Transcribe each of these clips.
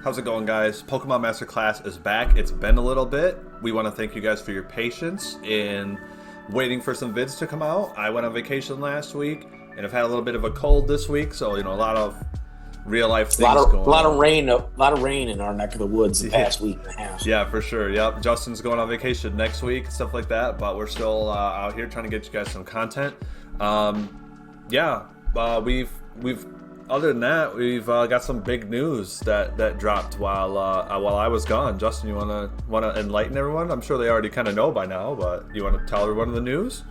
How's it going, guys? Pokemon Masterclass is back. It's been a little bit. We want to thank you guys for your patience in waiting for some vids to come out. I went on vacation last week, and I've had a little bit of a cold this week, so a lot of real life things going on. A lot of rain in our neck of the woods the past week and a half. Yeah, for sure. Yep. Justin's going on vacation next week, stuff like that, but we're still out here trying to get you guys some content. We've other than that, we've got some big news that dropped while I was gone. Justin, you wanna enlighten everyone? I'm sure they already kind of know by now, but you want to tell everyone the news?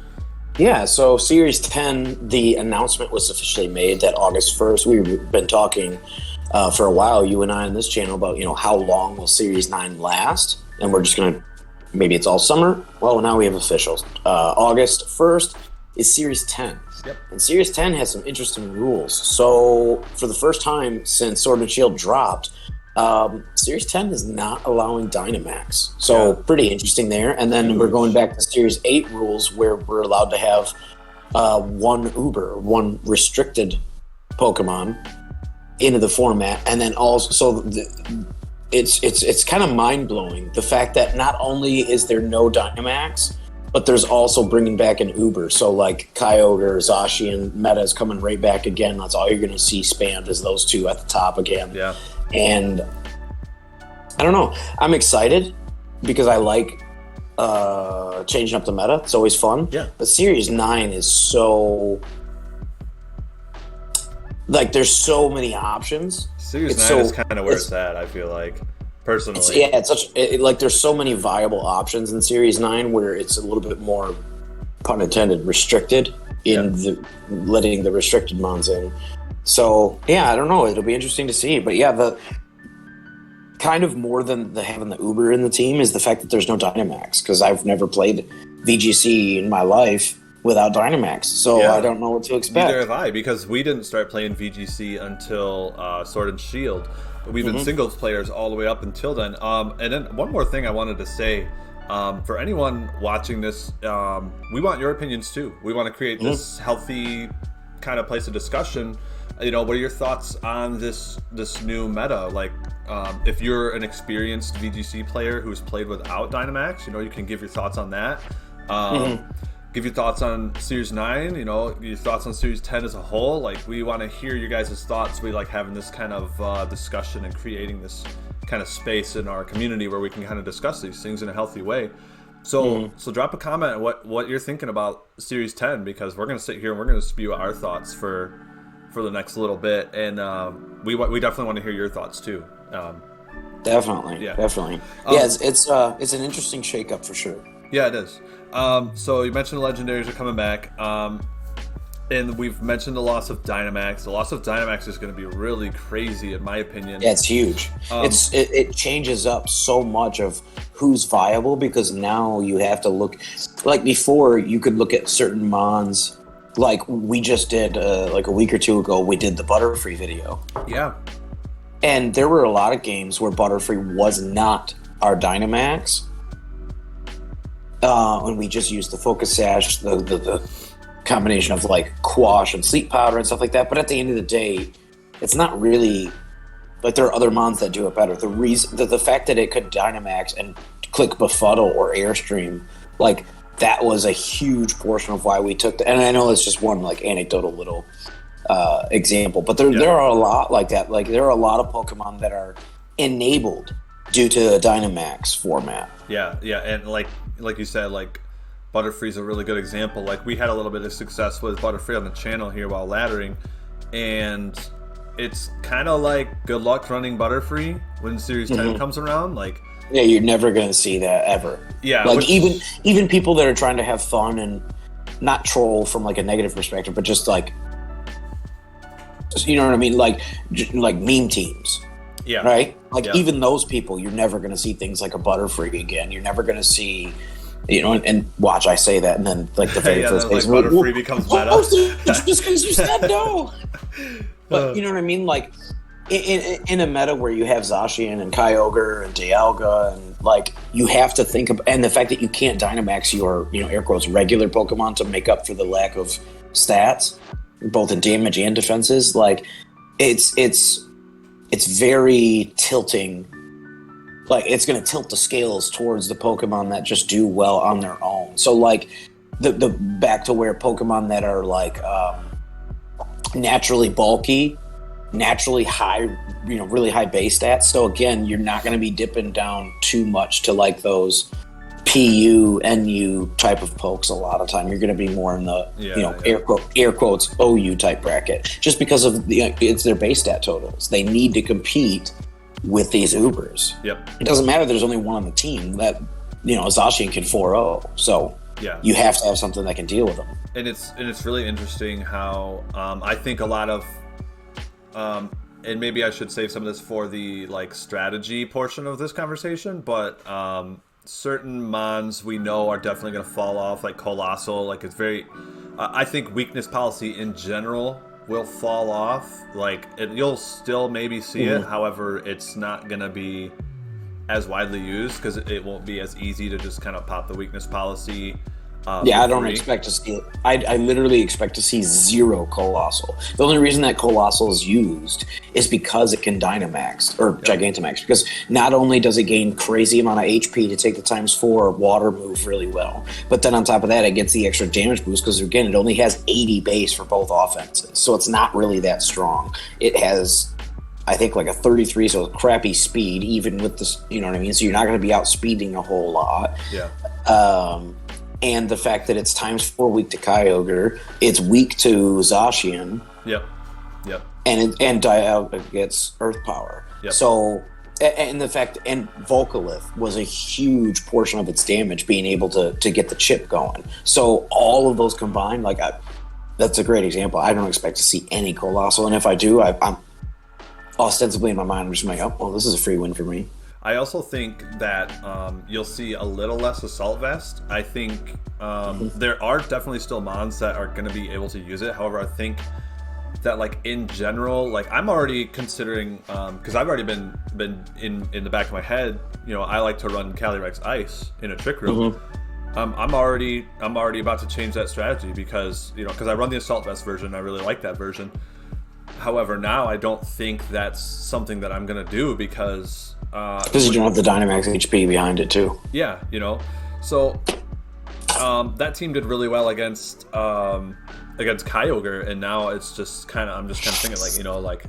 Yeah, so Series 10, the announcement was officially made that August 1st. We've been talking for a while, you and I on this channel, about how long will Series 9 last, and we're just gonna, maybe it's all summer. Well, now we have officials. August 1st is Series 10. Yep. And Series 10 has some interesting rules. So for the first time since Sword and Shield dropped, Series 10 is not allowing Dynamax. So pretty interesting there. And then we're going back to Series 8 rules where we're allowed to have one one restricted Pokemon into the format. And then also, it's kind of mind-blowing. The fact that not only is there no Dynamax, but there's also bringing back an Uber. So like Kyogre, Zacian, Meta is coming right back again. That's all you're going to see spammed is those two at the top again. Yeah. And I don't know. I'm excited because I like changing up the meta. It's always fun. Yeah. But Series 9 is so... Like, there's so many options. Series 9 is kind of where it's at, I feel like. Personally. There's so many viable options in Series 9 where it's a little bit more, pun intended, restricted in letting the restricted mons in. So I don't know. It'll be interesting to see. But the kind of more than having the Uber in the team is the fact that there's no Dynamax, because I've never played VGC in my life without Dynamax. So I don't know what to expect. Neither have I, because we didn't start playing VGC until Sword and Shield. We've been singles players all the way up until then. And then one more thing I wanted to say, for anyone watching this, we want your opinions too. We want to create this healthy kind of place of discussion. What are your thoughts on this new meta? Like, if you're an experienced VGC player who's played without Dynamax, you can give your thoughts on that. Give your thoughts on Series 9, your thoughts on Series 10 as a whole. Like, we want to hear your guys' thoughts. We like having this kind of discussion and creating this kind of space in our community where we can kind of discuss these things in a healthy way. So drop a comment on what you're thinking about Series 10, because we're going to sit here and we're going to spew our thoughts for the next little bit. And we definitely want to hear your thoughts too. Definitely. It's an interesting shakeup for sure. Yeah, it is. So you mentioned the Legendaries are coming back, and we've mentioned the loss of Dynamax. The loss of Dynamax is going to be really crazy, in my opinion. Yeah, it's huge. It changes up so much of who's viable, because now you have to look. Like before, you could look at certain mons. Like we just did, like a week or two ago, we did the Butterfree video. Yeah. And there were a lot of games where Butterfree was not our Dynamax. And we just used the Focus Sash, the combination of like Quash and Sleep Powder and stuff like that. But at the end of the day, it's not really like there are other mons that do it better. The fact that it could Dynamax and click Befuddle or Airstream, like that was a huge portion of why we took and I know it's just one like anecdotal little example, but there are a lot like that. Like there are a lot of Pokemon that are enabled due to the Dynamax format. Yeah, and like you said, like Butterfree's a really good example. Like we had a little bit of success with Butterfree on the channel here while laddering, and it's kind of like good luck running Butterfree when Series 10 comes around. Like, yeah, you're never gonna see that ever. Yeah, like even people that are trying to have fun and not troll from like a negative perspective, but just like, you know what I mean, like meme teams. Yeah. Right? Like, even those people, you're never going to see things like a Butterfree again. You're never going to see, and watch, I say that, and then, like, the very first days. Like, Butterfree becomes meta. Just because you said no. But, you know what I mean? Like, in a meta where you have Zacian and Kyogre and Dialga, and, like, you have to think of, and the fact that you can't Dynamax your, air quotes, regular Pokemon to make up for the lack of stats, both in damage and defenses, like, it's it's very tilting. Like, it's going to tilt the scales towards the Pokemon that just do well on their own. So, like, the back to where Pokemon that are, like, naturally bulky, naturally high, really high base stats. So, again, you're not going to be dipping down too much to, like, those PU, NU type of pokes a lot of time. You're going to be more in the, air quotes, OU type bracket. Just because of it's their base stat totals. They need to compete with these Ubers. Yep. It doesn't matter there's only one on the team that, Zacian can 4-0. So you have to have something that can deal with them. And it's really interesting how I think a lot of and maybe I should save some of this for the like strategy portion of this conversation, but certain mons we know are definitely going to fall off, like Colossal. Like, it's very I think weakness policy in general will fall off. Like, you'll still maybe see it. However, it's not going to be as widely used because it won't be as easy to just kind of pop the weakness policy. I don't expect to see it. I literally expect to see 0 Colossal. The only reason that Colossal is used is because it can Dynamax or Gigantamax. Because not only does it gain crazy amount of HP to take the ×4 water move really well, but then on top of that, it gets the extra damage boost because, again, it only has 80 base for both offenses. So it's not really that strong. It has, I think, like a 33, so crappy speed, even with this, you know what I mean? So you're not going to be outspeeding a whole lot. Yeah. And the fact that it's ×4 weak to Kyogre, it's weak to Zacian. Yep. And Dialga gets Earth Power. Yep. So, and the fact, and Volcalith was a huge portion of its damage being able to get the chip going. So all of those combined, like, that's a great example. I don't expect to see any Colossal, and if I do, I'm ostensibly in my mind, I'm just like, oh, well, this is a free win for me. I also think that you'll see a little less Assault Vest. I think there are definitely still mons that are going to be able to use it. However, I think that, like, in general, like, I'm already considering, because I've already been in the back of my head, I like to run Calyrex Ice in a Trick Room. I'm already about to change that strategy because I run the Assault Vest version. I really like that version. However, now I don't think that's something that I'm going to do because you don't have the Dynamax HP behind it too. Yeah, So that team did really well against Kyogre, and now it's just I'm just kind of thinking, like,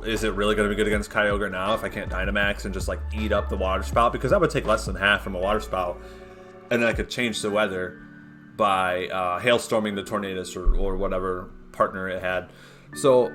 is it really going to be good against Kyogre now if I can't Dynamax and just, like, eat up the Water Spout? Because that would take less than half from a Water Spout, and then I could change the weather by hailstorming the Tornadus or whatever partner it had. So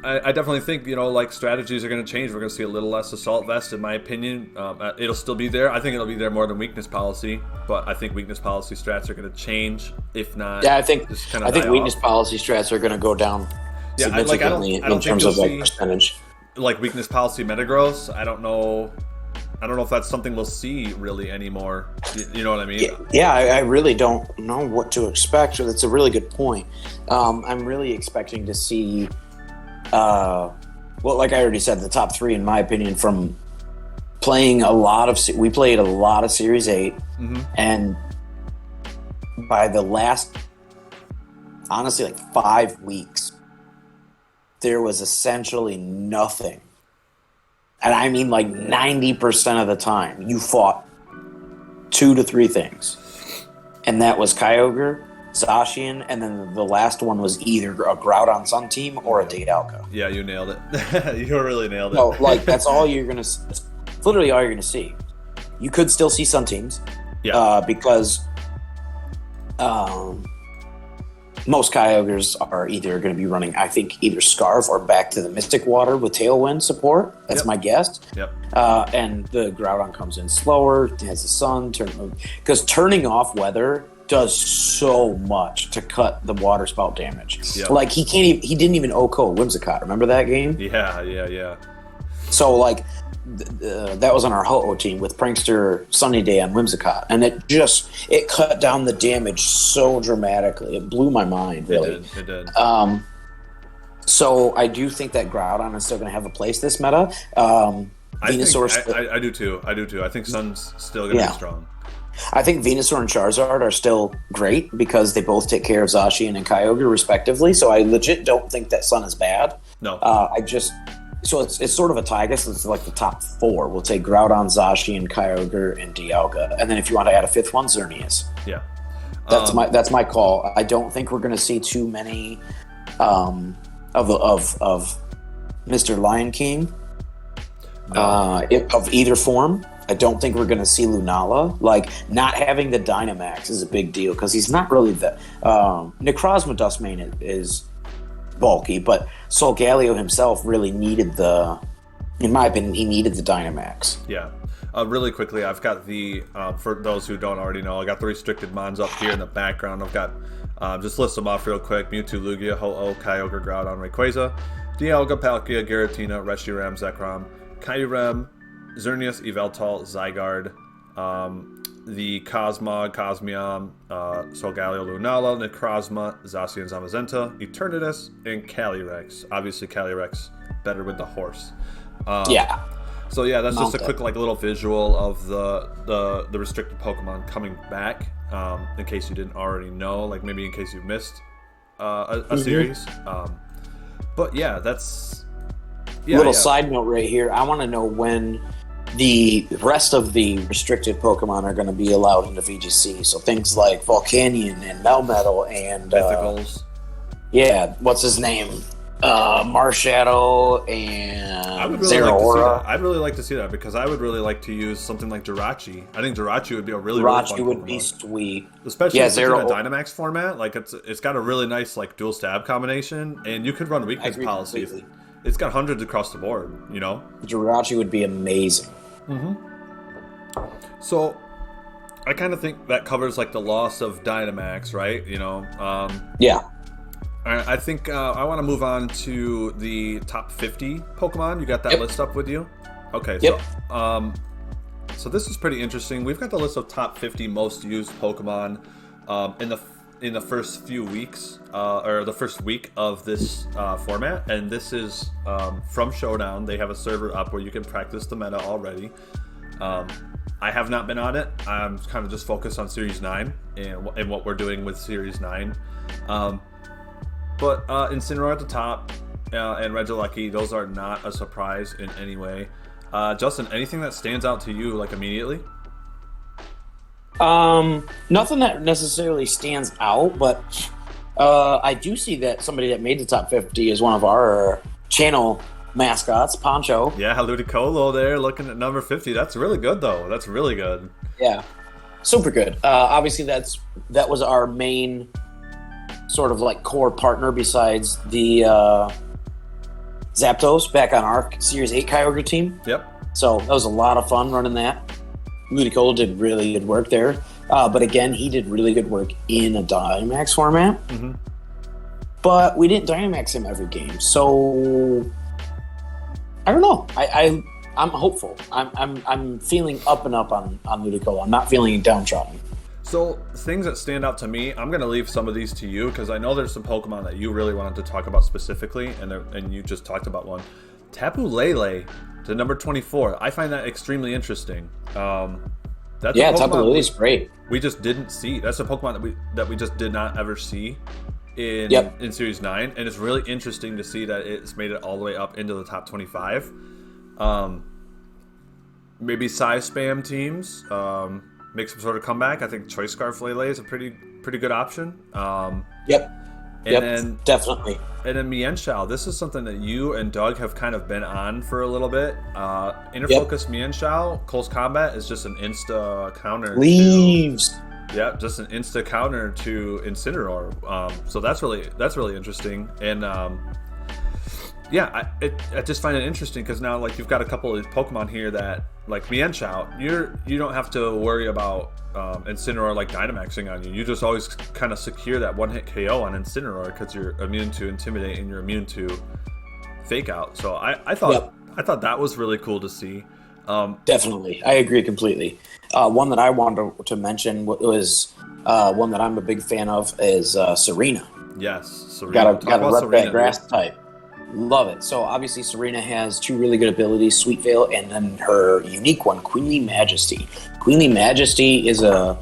I definitely think, like, strategies are going to change. We're going to see a little less Assault Vest, in my opinion. It'll still be there. I think it'll be there more than Weakness Policy, but I think Weakness Policy strats are going to change, if not. Yeah, I think Weakness Policy strats are going to go down significantly in terms of, like, percentage. Like, Weakness Policy Metagross, I don't know if that's something we'll see really anymore. You know what I mean? Yeah, I really don't know what to expect. That's a really good point. I'm really expecting to see... like I already said, the top 3, in my opinion, from playing we played a lot of Series 8, and by the last, honestly, like 5 weeks, there was essentially nothing. And I mean, like, 90% of the time, you fought 2 to 3 things. And that was Kyogre, Zacian, and then the last one was either a Groudon Sun team or a Dialga. Yeah, you nailed it. You really nailed it. No, like, that's all you're going to... That's literally all you're going to see. You could still see Sun teams. Yeah. Because most Kyogres are either going to be running, I think, either Scarf or back to the Mystic Water with Tailwind support. That's my guess. Yep. And the Groudon comes in slower, has the Sun. Because turning off weather does so much to cut the Water Spout damage. Yep. Like, he didn't even OHKO Whimsicott. Remember that game? Yeah. So, like, that was on our Ho-Oh team with Prankster Sunny Day on Whimsicott, and it cut down the damage so dramatically. It blew my mind, really. It did. So I do think that Groudon is still going to have a place this meta. I do too. I think Sun's still going to be strong. I think Venusaur and Charizard are still great because they both take care of Zacian and Kyogre respectively. So I legit don't think that Sun is bad. No. So it's sort of a tie. I guess it's like the top four. We'll take Groudon, Zacian, and Kyogre, and Dialga. And then if you want to add a fifth one, Xerneas. Yeah. That's my call. I don't think we're going to see too many of Mr. Lion King of either form. I don't think we're going to see Lunala. Like, not having the Dynamax is a big deal because he's not really the Necrozma Dustmane is bulky, but Solgaleo himself really needed in my opinion, he needed the Dynamax. Yeah. Really quickly, I've got for those who don't already know, I got the restricted mons up here in the background. I've got, just list them off real quick: Mewtwo, Lugia, Ho-Oh, Kyogre, Groudon, Rayquaza, Dialga, Palkia, Giratina, Reshiram, Zekrom, Kyurem, Xerneas, Yveltal, Zygarde, the Cosmog, Cosmium, Solgaleo, Lunala, Necrozma, Zacian, Zamazenta, Eternatus, and Calyrex. Obviously, Calyrex better with the horse. Yeah. So yeah, that's just a quick little visual of the restricted Pokemon coming back. In case you didn't already know, like maybe in case you missed a series. But yeah, that's side note right here. I want to know when the rest of the restricted Pokemon are going to be allowed into VGC. So things like Volcanion and Melmetal and Mythicals. What's his name? Marshadow and I would really like to see that. I'd really like to see that because I would really like to use something like Jirachi. I think Jirachi would be a really fun would Pokemon. Be sweet, especially in a Dynamax format. Like it's got a really nice like dual stab combination, and you could run weakness policy. It's got hundreds across the board. You know, Jirachi would be amazing. So I kind of think that covers like the loss of Dynamax, right? You know. Yeah. All right, I think I want to move on to the top 50 Pokemon. You got that list up with you? Okay, so this is pretty interesting. We've got the list of top 50 most used Pokemon in the first few weeks, or the first week of this format, and this is from Showdown. They have a server up where you can practice the meta already. I have not been on it. I'm kind of just focused on Series 9 and what we're doing with Series 9. But Incineroar at the top and Regieleki, those are not a surprise in any way. Justin, anything that stands out to you like immediately? Nothing that necessarily stands out, but I do see that somebody that made the top 50 is one of our channel mascots, Poncho. Yeah, Ludicolo there looking at number 50. That's really good, though. That's really good. Yeah, super good. Obviously, that was our main sort of like core partner besides the Zapdos back on our Series 8 Kyogre team. Yep. So that was a lot of fun running that. Ludicolo did really good work there. But again, he did really good work in a Dynamax format. But we didn't Dynamax him every game. So I don't know. I'm hopeful. I'm feeling up and up on Ludicolo. I'm not feeling downtrodden. So, things that stand out to me, I'm going to leave some of these to you because I know there's some Pokemon that you really wanted to talk about specifically, and you just talked about one. Tapu Lele to number 24. I find that extremely interesting. Tapu Lele is great. We just didn't see. That's a Pokemon that we just did not ever see in Series 9, and it's really interesting to see that it's made it all the way up into the top 25. Maybe size spam teams. Make some sort of comeback. I think Choice Scarf Lele is a pretty good option. Then, definitely. And then Mienshao. This is something that you and Doug have kind of been on for a little bit. Inner Focus Mienshao, Close Combat is just an insta counter. Leaves. Just an insta counter to Incineroar. So that's really interesting. And I just find it interesting because now like you've got a couple of these Pokemon here that like Mienshao, you don't have to worry about Incineroar like Dynamaxing on you. You just always kind of secure that one-hit KO on Incineroar because you're immune to Intimidate and you're immune to Fake Out. So I thought that was really cool to see. Definitely, I agree completely. One that I wanted to mention was one that I'm a big fan of is Serena. Yes, Serena. Gotta rep that grass type. Love it. So obviously Serena has two really good abilities, Sweet Veil, and then her unique one, Queenly Majesty. Queenly Majesty is a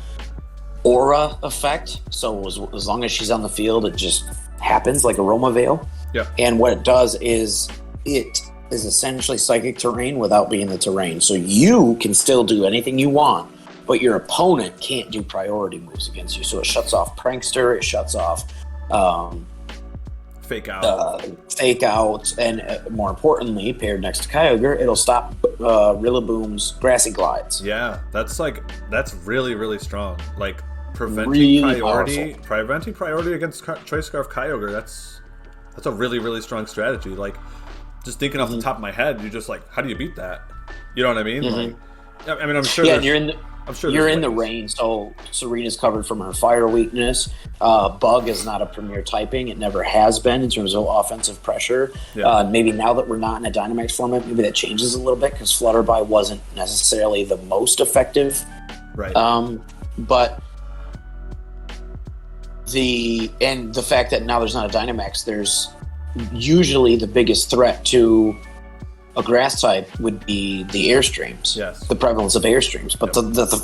aura effect. So as long as she's on the field, it just happens like Aroma Veil. Yeah. And what it does is it is essentially psychic terrain without being the terrain. So you can still do anything you want, but your opponent can't do priority moves against you. So it shuts off Prankster, it shuts off Fake Out. Fake Out, and more importantly, paired next to Kyogre, it'll stop Rillaboom's Grassy Glides. Yeah, that's really, really strong. Like, preventing Really priority against Choice Scarf Kyogre, that's a really, really strong strategy. Like, just thinking off the top of my head, you're just like, how do you beat that? You know what I mean? Like, I mean, I'm sure. Yeah, and you're in the rain, so Serena's covered from her fire weakness. Bug is not a premier typing; it never has been in terms of offensive pressure. Yeah. Maybe now that we're not in a Dynamax format, maybe that changes a little bit because Flutterby wasn't necessarily the most effective. Right. But the fact that now there's not a Dynamax, there's usually the biggest threat to a grass type would be the Airstreams. Yes. The prevalence of Airstreams. But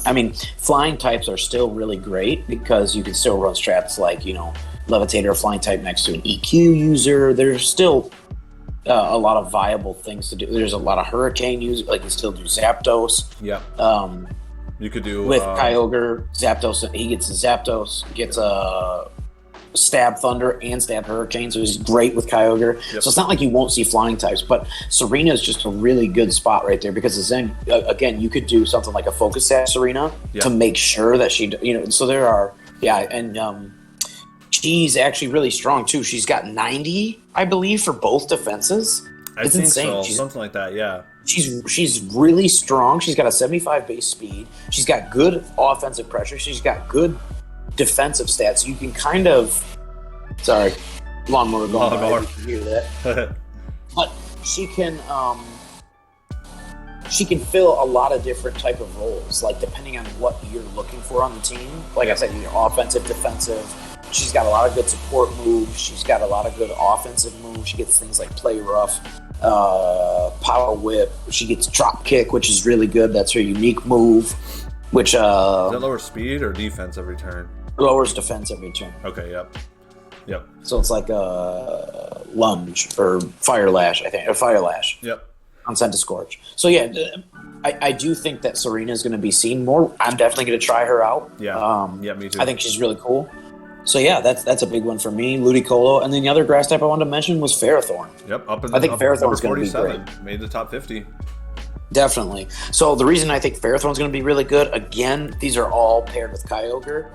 I mean, flying types are still really great because you can still run strats like, Levitator or Flying type next to an EQ user. There's still a lot of viable things to do. There's a lot of Hurricane users, like you still do Zapdos. Yeah. You could do with Kyogre, Zapdos. He gets a Zapdos, gets a Stab Thunder and Stab Hurricane, so he's great with Kyogre. Yep. So it's not like you won't see flying types, but Serena is just a really good spot right there because then again you could do something like a Focus Sap Serena to make sure that she, so there are, and she's actually really strong too. She's got 90, I believe, for both defenses. It's insane. So. Something like that, yeah. She's really strong. She's got a 75 base speed. She's got good offensive pressure. She's got good defensive stats. You can kind of, sorry, lawnmower going by. You can hear that. But she can fill a lot of different type of roles, like depending on what you're looking for on the team. Like I said, offensive, defensive. She's got a lot of good support moves. She's got a lot of good offensive moves. She gets things like Play Rough, Power Whip. She gets Drop Kick, which is really good. That's her unique move. Which does that lower speed or defense every turn? Lowers defense every turn. Okay, yep. So it's like a lunge or Fire Lash, I think, or Fire Lash. Yep. On Scorch. So yeah, I do think that Serena is going to be seen more. I'm definitely going to try her out. Yeah. Me too. I think she's really cool. So yeah, that's a big one for me. Ludicolo, and then the other grass type I wanted to mention was Ferrothorn. Yep. I think Ferrothorn's going to be great. Made the top 50. Definitely. So the reason I think Ferrothorn's going to be really good, again, these are all paired with Kyogre.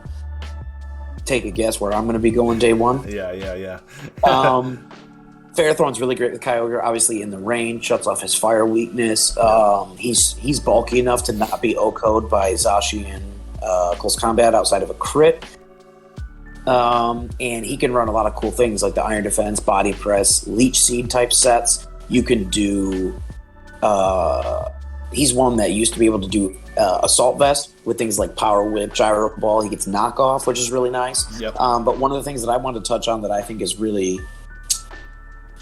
Take a guess where I'm going to be going day one. Yeah. Ferrothorn's really great with Kyogre, obviously in the rain, shuts off his fire weakness. He's bulky enough to not be OHKO'd by Zacian close combat outside of a crit. And he can run a lot of cool things like the Iron Defense, Body Press, Leech Seed type sets. You can do... he's one that used to be able to do Assault Vest with things like Power Whip, Gyro Ball. He gets Knockoff, which is really nice. Yep. But one of the things that I wanted to touch on that I think is really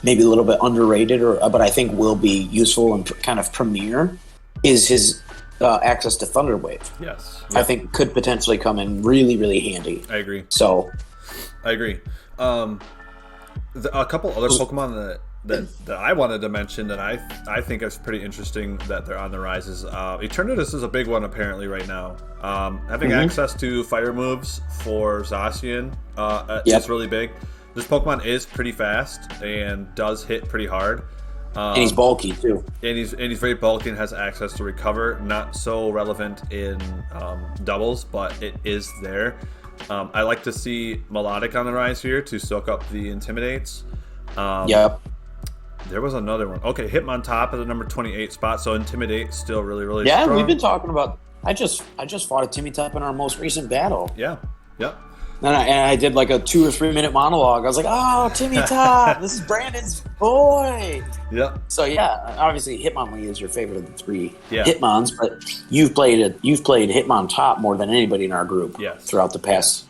maybe a little bit underrated, but I think will be useful and kind of premier, is his access to Thunder Wave. Yes. I think could potentially come in really, really handy. I agree. So, I agree. A couple other Pokemon that I wanted to mention that I think is pretty interesting that they're on the rise is Eternatus is a big one apparently right now. Having access to fire moves for Zacian is really big. This Pokemon is pretty fast and does hit pretty hard. And he's bulky too. And he's very bulky and has access to recover. Not so relevant in doubles, but it is there. I like to see Melodic on the rise here to soak up the Intimidates. Yep. There was another one. Okay, Hitmontop at the number 28 spot, so Intimidate still really, really strong. strong. We've been talking about... I just fought a Timmytop in our most recent battle. Yeah, yep. And I did like a 2 or 3 minute monologue. I was like, "Oh, Timmytop, this is Brandon's boy." Yeah. So yeah, obviously Hitmonlee is your favorite of the three Hitmons, but you've played Hitmontop more than anybody in our group throughout the past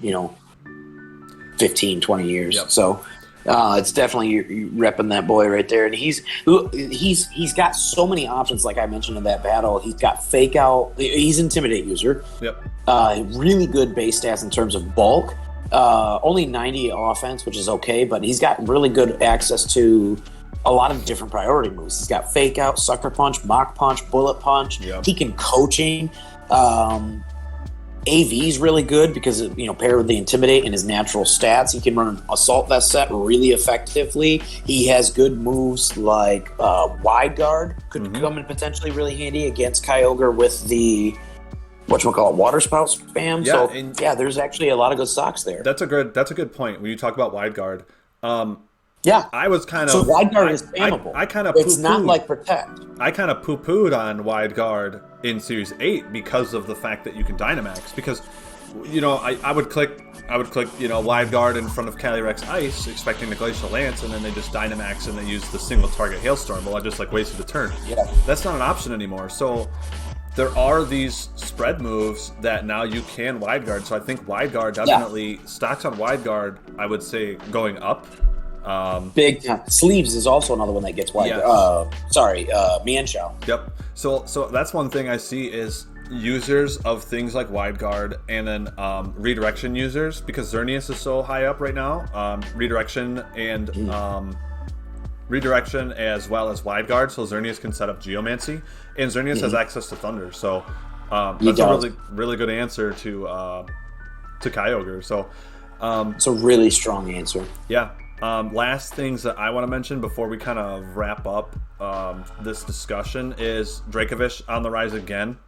15, 20 years. Yep. So it's definitely you repping that boy right there, and he's got so many options. Like I mentioned in that battle, he's got Fake Out. He's Intimidate user. Yep. Really good base stats in terms of bulk. Only 90 offense, which is okay, but he's got really good access to a lot of different priority moves. He's got fake out, sucker punch, mock punch, bullet punch. Yep. He can coaching. AV is really good because, paired with the intimidate and his natural stats, he can run an assault vest set really effectively. He has good moves like wide guard could come in potentially really handy against Kyogre with the water spout spam. Yeah, so there's actually a lot of good stocks there. That's a good point when you talk about wide guard. I was kind of so wide guard is spammable. I kind of it's not like protect. I kind of poo-pooed on wide guard in Series 8 because of the fact that you can Dynamax. Because I would click wide guard in front of Calyrex Ice, expecting the Glacial Lance, and then they just Dynamax and they use the single target Hailstorm. Well, I just wasted a turn. Yeah, that's not an option anymore. So there are these spread moves that now you can wide guard. So I think wide guard definitely stocks on wide guard. I would say going up. Big time. Sleeves is also another one that gets wide. Yes. Mienshao. Yep. So that's one thing I see is users of things like wide guard and then redirection users, because Xerneas is so high up right now. Redirection as well as wide guard, so Xerneas can set up Geomancy, and Xerneas has access to Thunder. So that's a really really good answer to Kyogre. So it's a really strong answer. Yeah. Last things that I want to mention before we kind of wrap up this discussion is Dracovish on the rise again.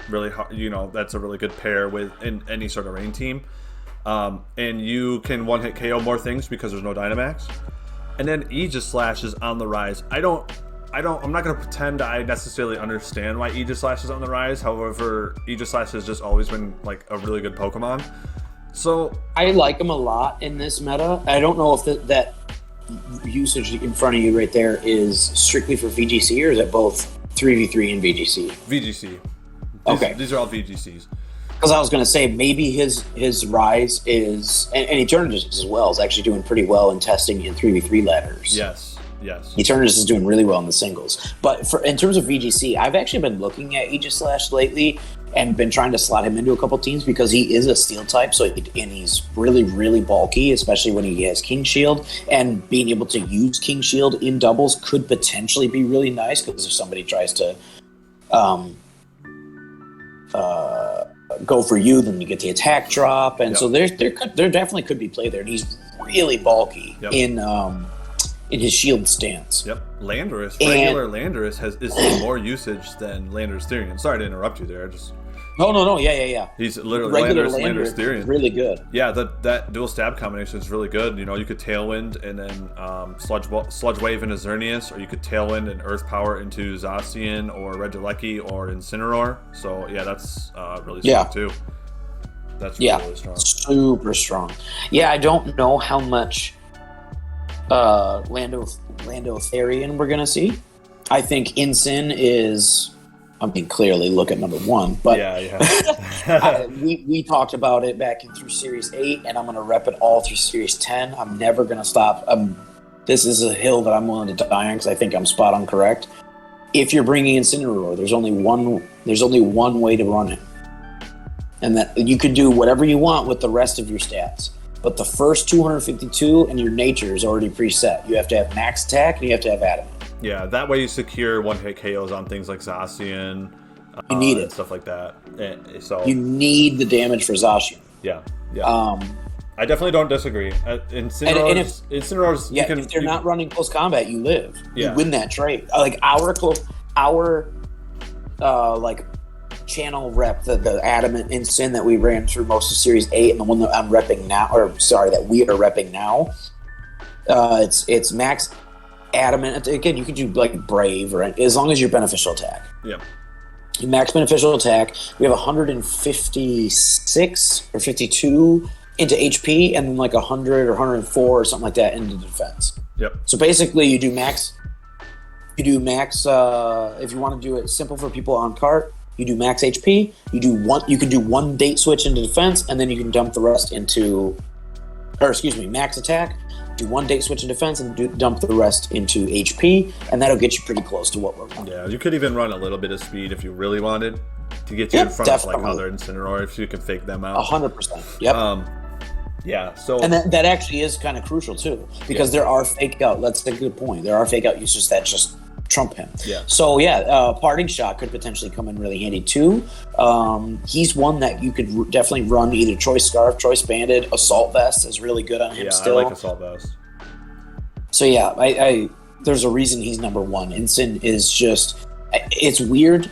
Really hard, that's a really good pair in any sort of rain team. And you can one-hit KO more things because there's no Dynamax. And then Aegislash is on the rise. I'm not going to pretend I necessarily understand why Aegislash is on the rise. However, Aegislash has just always been like a really good Pokemon. So I like him a lot in this meta. I don't know if that usage in front of you right there is strictly for VGC, or is it both 3v3 and VGC? VGC. Okay. These are all VGCs. Because I was going to say maybe his rise is, and Eternatus as well, is actually doing pretty well in testing in 3v3 ladders. Yes. Eternatus is doing really well in the singles. But in terms of VGC, I've actually been looking at Aegislash lately and been trying to slot him into a couple teams because he is a steel type, and he's really, really bulky, especially when he has King Shield. And being able to use King Shield in doubles could potentially be really nice, because if somebody tries to go for you, then you get the attack drop. And so there definitely could be play there. And he's really bulky in his shield stance. Yep. Regular Landorus is more usage than Landorus Therian. Sorry to interrupt you there. No. Yeah. He's literally Landorus Therian. Really good. Yeah, that dual stab combination is really good. You could Tailwind and then Sludge Wave into Xerneas, or you could Tailwind and Earth Power into Zacian or Regieleki or Incineroar. So yeah, that's really strong too. That's really strong. Super strong. Yeah, I don't know how much Lando Therian we're gonna see. I think Incin is, clearly look at number one, but we talked about it back in through Series 8, and I'm gonna rep it all through Series 10. I'm never gonna stop. This is a hill that I'm willing to die on because I think I'm spot on correct. If you're bringing Incineroar, there's only one way to run it, and that you could do whatever you want with the rest of your stats. But the first 252 and your nature is already preset. You have to have max attack and you have to have adamant. Yeah, that way you secure one-hit KOs on things like Zacian. You need it. Stuff like that. So you need the damage for Zacian. Yeah. I definitely don't disagree. Incineroar's, if they're not running close combat, you live. Yeah. You win that trade. Like our channel rep, the adamant Incin that we ran through most of Series 8, and the one that I'm repping now, that we are repping now, it's max adamant. Again, you could do like Brave, or as long as you're beneficial attack. Yeah. Max beneficial attack. We have 156 or 52 into HP, and then like 100 or 104 or something like that into defense. Yep. So basically, you do max. If you want to do it simple for people on cart, you do max HP. You can do one date switch into defense, and then you can dump the rest into, max attack. Do one date switch in defense and dump the rest into HP, and that'll get you pretty close to what we're running. Yeah, you could even run a little bit of speed if you really wanted to get you in front of like other Incineroar, if you can fake them out. 100%. Yep. Yeah. So and that actually is kind of crucial too, because there are fake out. That's a good point. There are fake out users that just trump him. Yeah. So parting shot could potentially come in really handy too. He's one that you could definitely run either choice scarf, choice banded, assault vest is really good on him. Yeah, still. I like assault vest. So yeah, I there's a reason he's number one. Ensign is just, it's weird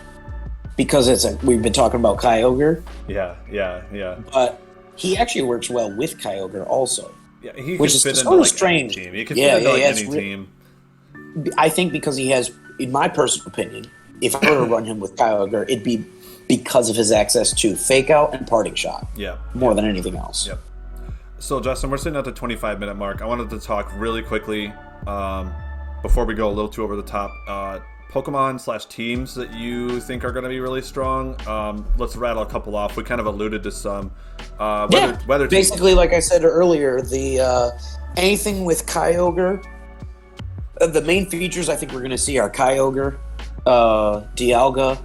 because we've been talking about Kyogre. Yeah. But he actually works well with Kyogre also. Yeah, he which could is fit into sort of like strange. any team. He could fit into like any team. I think because he has, in my personal opinion, if I were to run him with Kyogre, it'd be because of his access to fake out and parting shot. Yeah. More than anything else. Yep. So Justin, we're sitting at the 25-minute mark. I wanted to talk really quickly before we go a little too over the top. Pokemon / teams that you think are going to be really strong. Let's rattle a couple off. We kind of alluded to some. Weather basically, like I said earlier, the anything with Kyogre, the main features I think we're going to see are Kyogre, Dialga,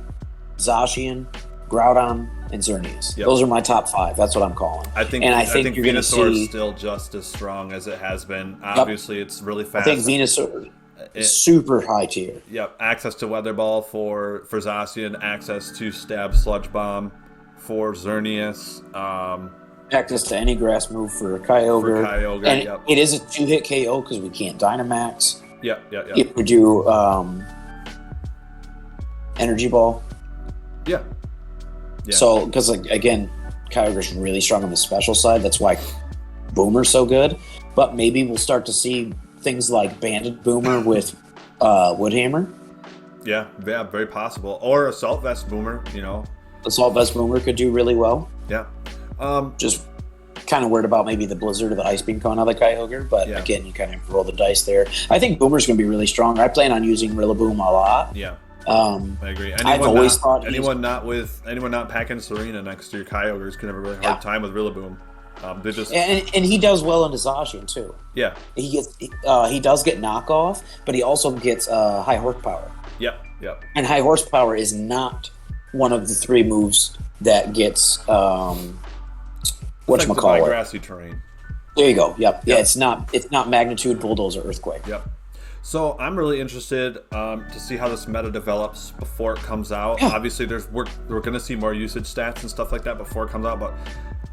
Zacian, Groudon, and Xerneas. Yep. Those are my top 5. That's what I'm calling. I think you're Venusaur is still just as strong as it has been. Obviously, it's really fast. I think Venusaur is super high tier. Yep. Access to Weather Ball for Zacian. Access to Stab Sludge Bomb for Xerneas. Access to any grass move for Kyogre. And it is a 2-hit KO because we can't Dynamax. Yeah. It would do Energy Ball. Yeah. So, because again, Kyogre's really strong on the special side. That's why Boomer's so good. But maybe we'll start to see things like Banded Boomer with Woodhammer. Yeah, very possible. Or Assault Vest Boomer, Assault Vest Boomer could do really well. Yeah. Just kind of worried about maybe the Blizzard or the Ice Beam coming out of the Kyogre. But again, you kind of roll the dice there. I think Boomer's going to be really strong. I plan on using Rillaboom a lot. Yeah. I agree. I've always thought anyone not packing Serena next to your Kyogre is gonna have a really hard time with Rillaboom. They just and he does well into Zacian too. Yeah, he does get knockoff, but he also gets high horsepower. Yep. And high horsepower is not one of the 3 moves that gets whatchamacallit, grassy terrain. There you go. Yep. Yeah, it's not magnitude, bulldozer, earthquake. Yep. So I'm really interested to see how this meta develops before it comes out. Yeah. Obviously, we're going to see more usage stats and stuff like that before it comes out. But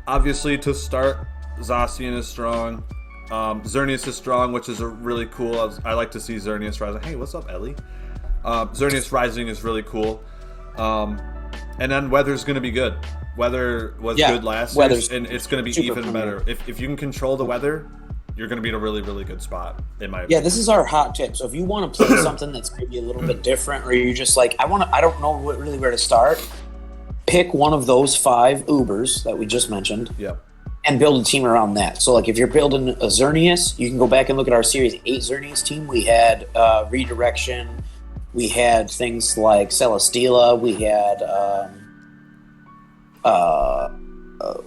obviously, to start, Zacian is strong. Xerneas is strong, which is really cool. I like to see Xerneas rising. Hey, what's up, Ellie? Xerneas rising is really cool. And then Weather's going to be good. Weather was good last year, and it's going to be even better. If you can control the weather, you're going to be in a really, really good spot, in my opinion. Yeah, this is our hot tip. So if you want to play something that's maybe a little bit different, or you're just like, I don't know where to start, pick one of those 5 Ubers that we just mentioned. Yep. And build a team around that. So like if you're building a Xerneas, you can go back and look at our Series 8 Xerneas team. We had Redirection. We had things like Celesteela. We had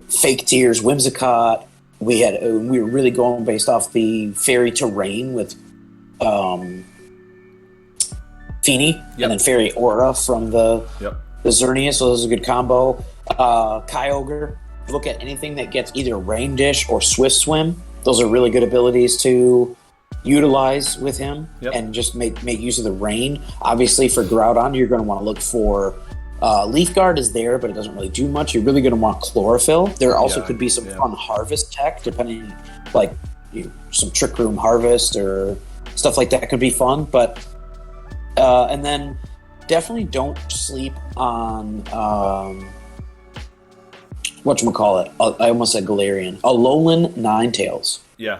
Fake Tears, Whimsicott. We were really going based off the Fairy Terrain with Feeny, and then Fairy Aura from the Xerneas, so this is a good combo. Kyogre, look at anything that gets either Rain Dish or Swift Swim. Those are really good abilities to utilize with him and just make use of the rain. Obviously, for Groudon, you're going to want to look for Leaf Guard is there, but it doesn't really do much. You're really going to want Chlorophyll. There also could be some fun harvest tech, depending, like some Trick Room Harvest or stuff like that could be fun. But and then definitely don't sleep on whatchamacallit. I almost said Galarian. Alolan Ninetales. Yeah.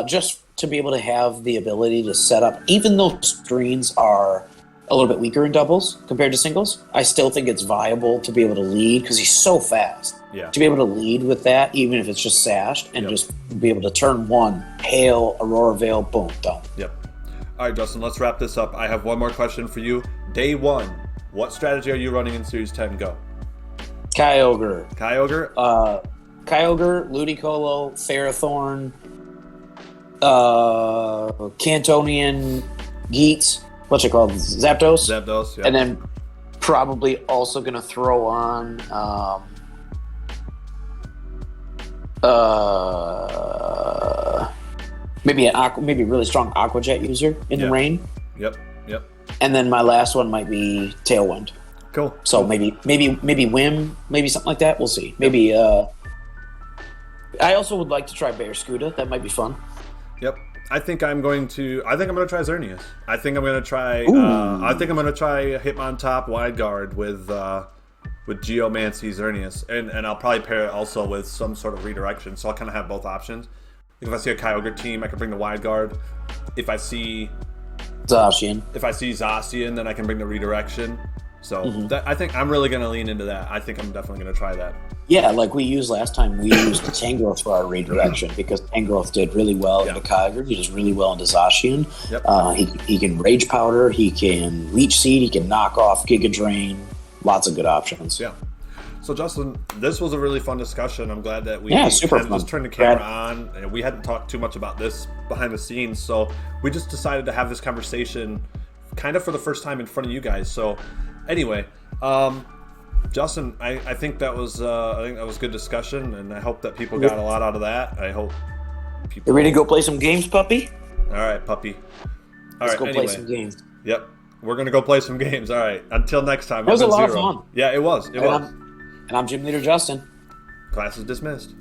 Just to be able to have the ability to set up, even though screens are a little bit weaker in doubles compared to singles, I still think it's viable to be able to lead because he's so fast. Yeah. To be able to lead with that, even if it's just sashed, and just be able to turn 1, Hail, Aurora Veil, boom, done. Yep. All right, Justin, let's wrap this up. I have one more question for you. Day 1, what strategy are you running in Series 10? Go. Kyogre. Kyogre, Ludicolo, Ferrothorn, Cantonian, Geats. What's it called? Zapdos? Zapdos, yeah. And then probably also going to throw on Maybe maybe a really strong Aqua Jet user in the rain. Yep. And then my last one might be Tailwind. Cool. So maybe Whim, maybe something like that. We'll see. Maybe. I also would like to try Bear Scuda. That might be fun. Yep. I think I'm going to try Xerneas. I think I'm going to try. I think I'm going to try Hitmontop Wide Guard with Geomancy Xerneas, and I'll probably pair it also with some sort of redirection. So I'll kind of have both options. If I see a Kyogre team, I can bring the Wide Guard. If I see Zacian, then I can bring the redirection. So I think I'm really going to lean into that. I think I'm definitely going to try that. Yeah, like we used last time, we used Tangrowth for our redirection because Tangrowth did really well into Kyogre. He does really well into Zacian. Yep. He can Rage Powder, he can Leech Seed, he can knock off Giga Drain. Lots of good options. Yeah. So Justin, this was a really fun discussion. I'm glad that we super fun. just turned the camera on. And we hadn't talked too much about this behind the scenes, so we just decided to have this conversation kind of for the first time in front of you guys. So anyway, Justin, I think that was good discussion, and I hope that people got a lot out of that. I hope people. You ready to go play some games, puppy? All right, puppy. Let's go play some games. Yep, we're gonna go play some games. All right, until next time. It was a lot of fun. Yeah, it was. And I'm Gym Leader Justin. Class is dismissed.